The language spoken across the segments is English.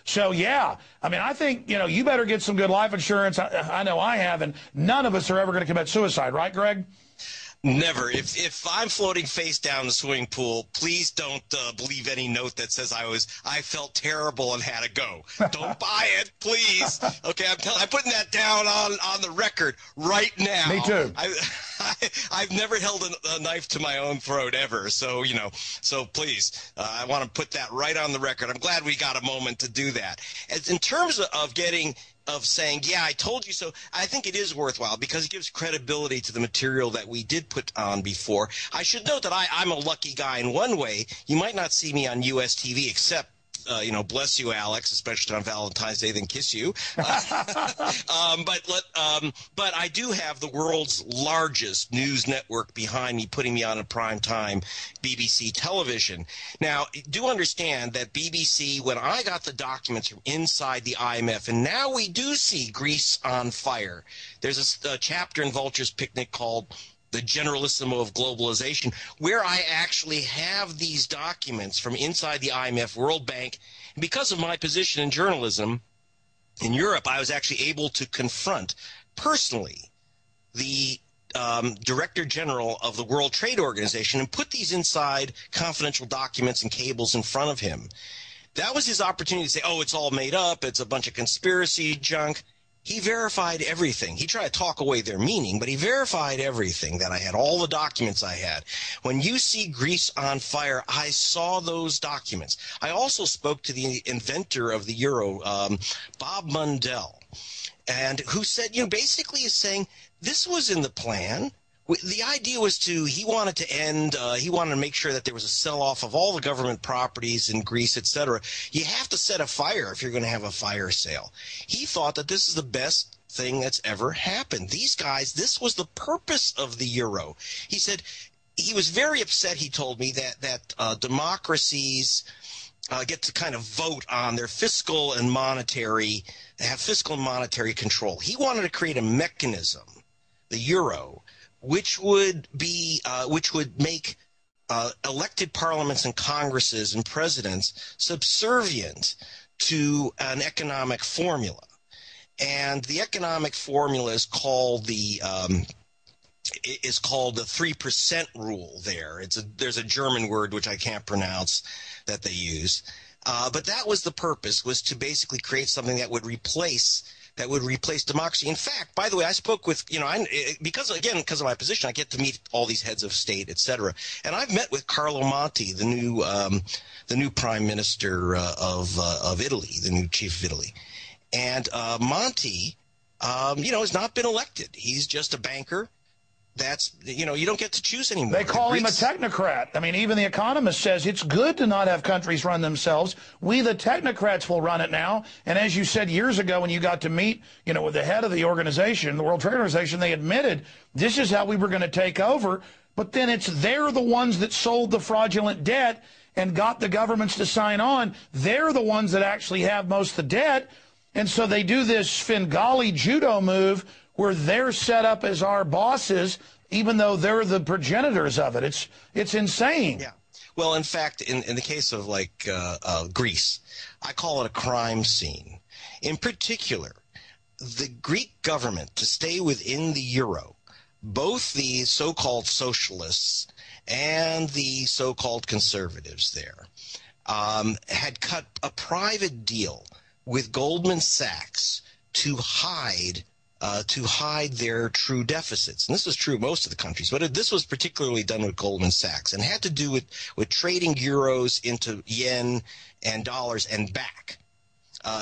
So, yeah, I mean, I think, you know, you better get some good life insurance. I know I have, and none of us are ever going to commit suicide, right, Greg? Never. If I'm floating face down the swimming pool, please don't believe any note that says I felt terrible and had to go. Don't buy it, please. Okay, I'm putting that down on the record right now. Me too. I've never held a knife to my own throat ever. So, you know, please, I want to put that right on the record. I'm glad we got a moment to do that. As in terms of saying, yeah, I told you so, I think it is worthwhile because it gives credibility to the material that we did put on before. I should note that I'm a lucky guy in one way. You might not see me on US TV except, you know, bless you, Alex, especially on Valentine's Day, then kiss you. But I do have the world's largest news network behind me, putting me on a prime time BBC television. Now, do understand that BBC, when I got the documents from inside the IMF, and now we do see Greece on fire. There's a chapter in Vulture's Picnic called The Generalissimo of Globalization, where I actually have these documents from inside the IMF, World Bank. And because of my position in journalism in Europe, I was actually able to confront personally the Director General of the World Trade Organization and put these inside confidential documents and cables in front of him. That was his opportunity to say, oh, it's all made up, it's a bunch of conspiracy junk. He verified everything. He tried to talk away their meaning, but he verified everything, that I had all the documents I had. When you see Greece on fire, I saw those documents. I also spoke to the inventor of the euro, Bob Mundell, and who said, you know, basically is saying this was in the plan. The idea was he wanted to make sure that there was a sell-off of all the government properties in Greece, etc. You have to set a fire if you're going to have a fire sale. He thought that this is the best thing that's ever happened. These guys, this was the purpose of the euro. He said he was very upset, he told me, that democracies get to kind of vote on their fiscal and monetary control. He wanted to create a mechanism, the euro, which would make elected parliaments and congresses and presidents subservient to an economic formula. And the economic formula is called the 3% rule there. There's a German word which I can't pronounce that they use. But that was the purpose, was to basically create something that would replace democracy. In fact, by the way, I spoke with, you know, because of my position, I get to meet all these heads of state, et cetera. And I've met with Carlo Monti, the new prime minister of Italy, the new chief of Italy. And Monti, you know, has not been elected. He's just a banker. That's, you know, you don't get to choose anymore. They call him a technocrat. I mean, even The Economist says it's good to not have countries run themselves. We, the technocrats, will run it now. And as you said years ago when you got to meet, you know, with the head of the organization, the World Trade Organization, they admitted this is how we were going to take over. But then they're the ones that sold the fraudulent debt and got the governments to sign on. They're the ones that actually have most of the debt. And so they do this Svengali judo move where they're set up as our bosses, even though they're the progenitors of it. It's insane. Yeah. Well, in fact, in the case of like Greece, I call it a crime scene. In particular, the Greek government, to stay within the euro, both the so-called socialists and the so-called conservatives there had cut a private deal with Goldman Sachs to hide their true deficits. And this was true most of the countries, but this was particularly done with Goldman Sachs and had to do with trading euros into yen and dollars and back.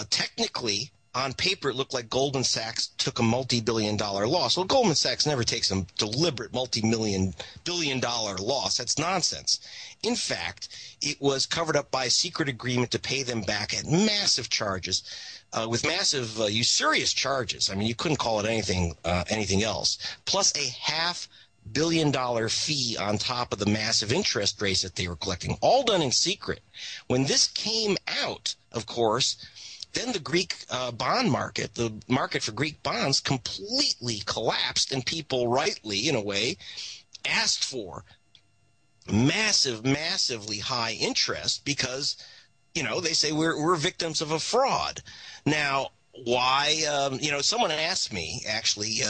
Technically, on paper, it looked like Goldman Sachs took a multi-billion-dollar loss. Well, Goldman Sachs never takes a deliberate multi-billion-dollar loss. That's nonsense. In fact, it was covered up by a secret agreement to pay them back at massive charges. With massive usurious charges. I mean, you couldn't call it anything else. Plus a $500 million fee on top of the massive interest rates that they were collecting, all done in secret. When this came out, of course, then the Greek bond market, the market for Greek bonds, completely collapsed, and people rightly, in a way, asked for massively high interest because you know, they say we're victims of a fraud. Now, why? You know, someone asked me actually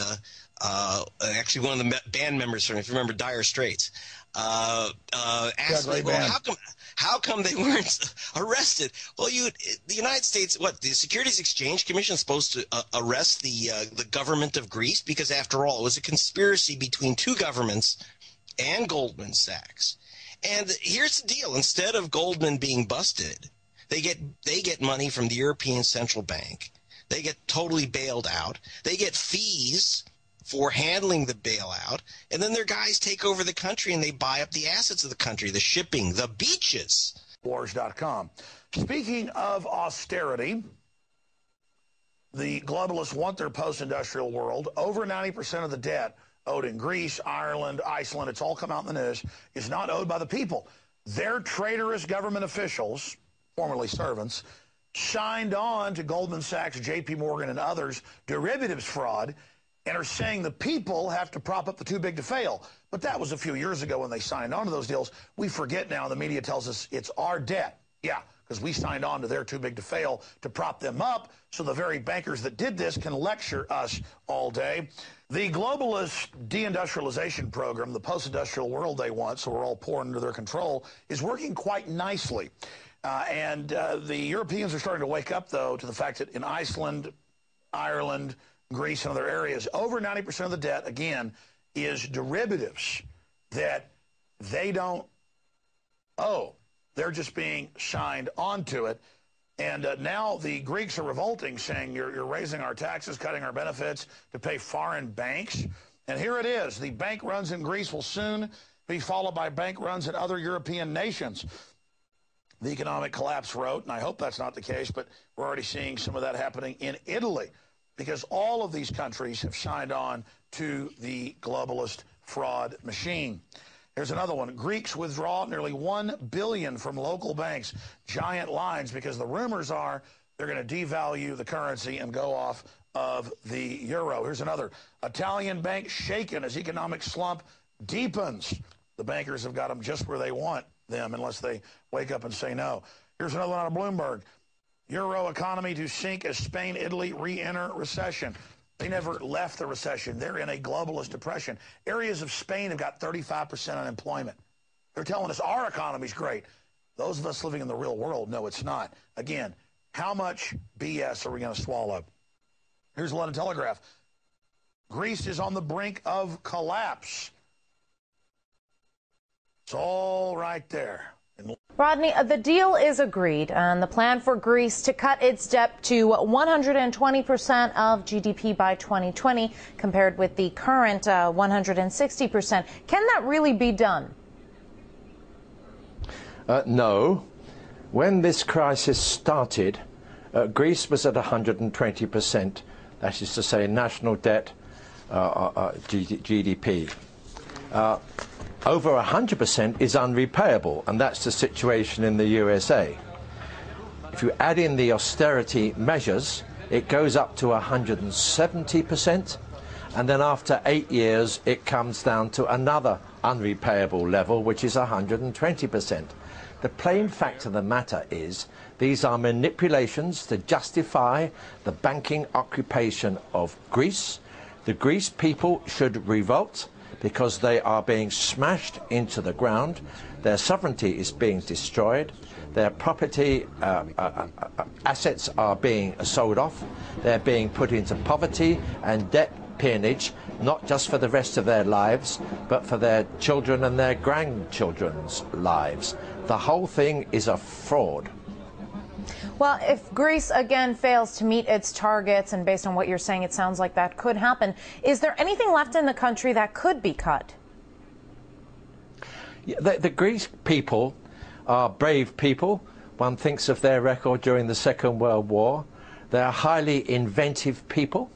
one of the band members from, if you remember, Dire Straits, asked me, well, how come they weren't arrested? Well, the United States, the Securities Exchange Commission is supposed to arrest the government of Greece, because after all, it was a conspiracy between two governments and Goldman Sachs. And here's the deal: instead of Goldman being busted, they get money from the European Central Bank. They get totally bailed out. They get fees for handling the bailout, and then their guys take over the country and they buy up the assets of the country, the shipping, the beaches. Sporeas.com. Speaking of austerity, the globalists want their post-industrial world. Over 90% of the debt owed in Greece, Ireland, Iceland, it's all come out in the news, is not owed by the people. Their traitorous government officials, formerly servants, signed on to Goldman Sachs, JP Morgan, and others' derivatives fraud, and are saying the people have to prop up the too big to fail. But that was a few years ago when they signed on to those deals. We forget now. The media tells us it's our debt. Yeah, because we signed on to their too big to fail to prop them up, so the very bankers that did this can lecture us all day. The globalist deindustrialization program, the post-industrial world they want, so we're all pouring into their control, is working quite nicely. The Europeans are starting to wake up, though, to the fact that in Iceland, Ireland, Greece, and other areas, over 90% of the debt, again, is derivatives that they don't owe. They're just being signed onto it. And now the Greeks are revolting, saying you're raising our taxes, cutting our benefits to pay foreign banks. And here it is. The bank runs in Greece will soon be followed by bank runs in other European nations. The economic collapse wrote, and I hope that's not the case, but we're already seeing some of that happening in Italy, because all of these countries have signed on to the globalist fraud machine. Here's another one. Greeks withdraw nearly $1 billion from local banks. Giant lines, because the rumors are they're going to devalue the currency and go off of the euro. Here's another. Italian bank shaken as economic slump deepens. The bankers have got them just where they want them, unless they wake up and say no. Here's another one out of Bloomberg. Euro economy to sink as Spain, Italy re-enter recession. They never left the recession. They're in a globalist depression. Areas of Spain have got 35% unemployment. They're telling us our economy's great. Those of us living in the real world know it's not. Again, how much BS are we going to swallow? Here's the London Telegraph. Greece is on the brink of collapse. It's all right there. Rodney, the deal is agreed, and the plan for Greece to cut its debt to 120% of GDP by 2020, compared with the current 160%. Can that really be done? No. When this crisis started, Greece was at 120%. That is to say, national debt, GDP. Over 100% is unrepayable, and that's the situation in the USA. If you add in the austerity measures, it goes up to 170%, and then after 8 years it comes down to another unrepayable level, which is 120%. The plain fact of the matter is these are manipulations to justify the banking occupation of Greece. The Greece people should revolt, because they are being smashed into the ground. Their sovereignty is being destroyed. Their property assets are being sold off. They're being put into poverty and debt peonage, not just for the rest of their lives, but for their children and their grandchildren's lives. The whole thing is a fraud. Well, if Greece again fails to meet its targets, and based on what you're saying, it sounds like that could happen, is there anything left in the country that could be cut? Yeah, the Greek people are brave people. One thinks of their record during the Second World War. They're highly inventive people.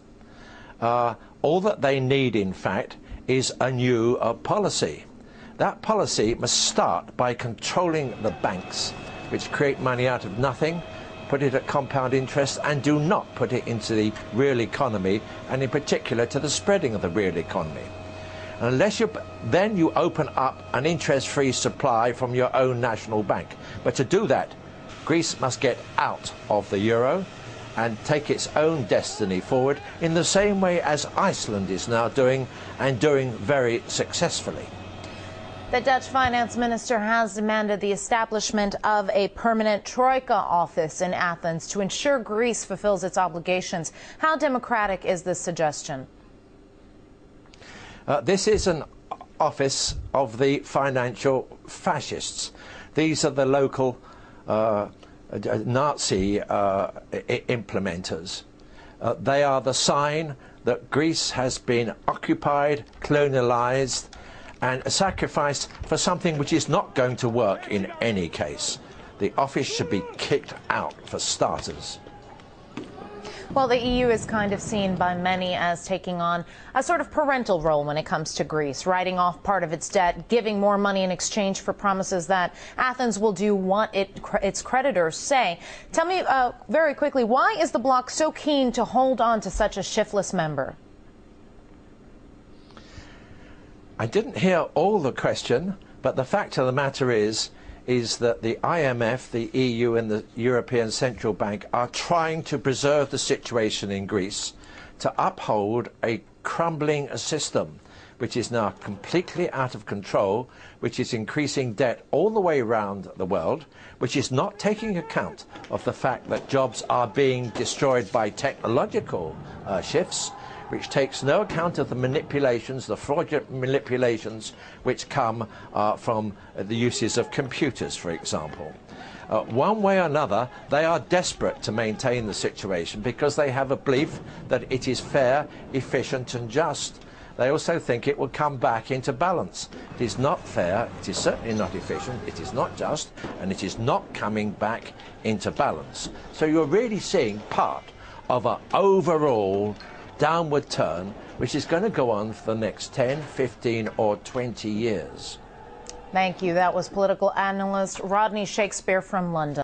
All that they need, in fact, is a new policy. That policy must start by controlling the banks, which create money out of nothing, put it at compound interest, and do not put it into the real economy, and in particular to the spreading of the real economy. And unless then you open up an interest-free supply from your own national bank. But to do that, Greece must get out of the euro and take its own destiny forward in the same way as Iceland is now doing, and doing very successfully. The Dutch finance minister has demanded the establishment of a permanent troika office in Athens to ensure Greece fulfills its obligations. How democratic is this suggestion? This is an office of the financial fascists. These are the local Nazi implementers. They are the sign that Greece has been occupied, colonialized, and sacrificed for something which is not going to work in any case. The office should be kicked out for starters. Well, the EU is kind of seen by many as taking on a sort of parental role when it comes to Greece, writing off part of its debt, giving more money in exchange for promises that Athens will do what its creditors say. Tell me very quickly, why is the bloc so keen to hold on to such a shiftless member? I didn't hear all the question, but the fact of the matter is that the IMF, the EU and the European Central Bank are trying to preserve the situation in Greece, to uphold a crumbling system which is now completely out of control, which is increasing debt all the way around the world, which is not taking account of the fact that jobs are being destroyed by technological shifts, which takes no account of the manipulations, the fraudulent manipulations which come from the uses of computers, for example. One way or another, they are desperate to maintain the situation because they have a belief that it is fair, efficient and just. They also think it will come back into balance. It is not fair, it is certainly not efficient, it is not just, and it is not coming back into balance. So you're really seeing part of an overall downward turn, which is going to go on for the next 10, 15 or 20 years. Thank you. That was political analyst Rodney Shakespeare from London.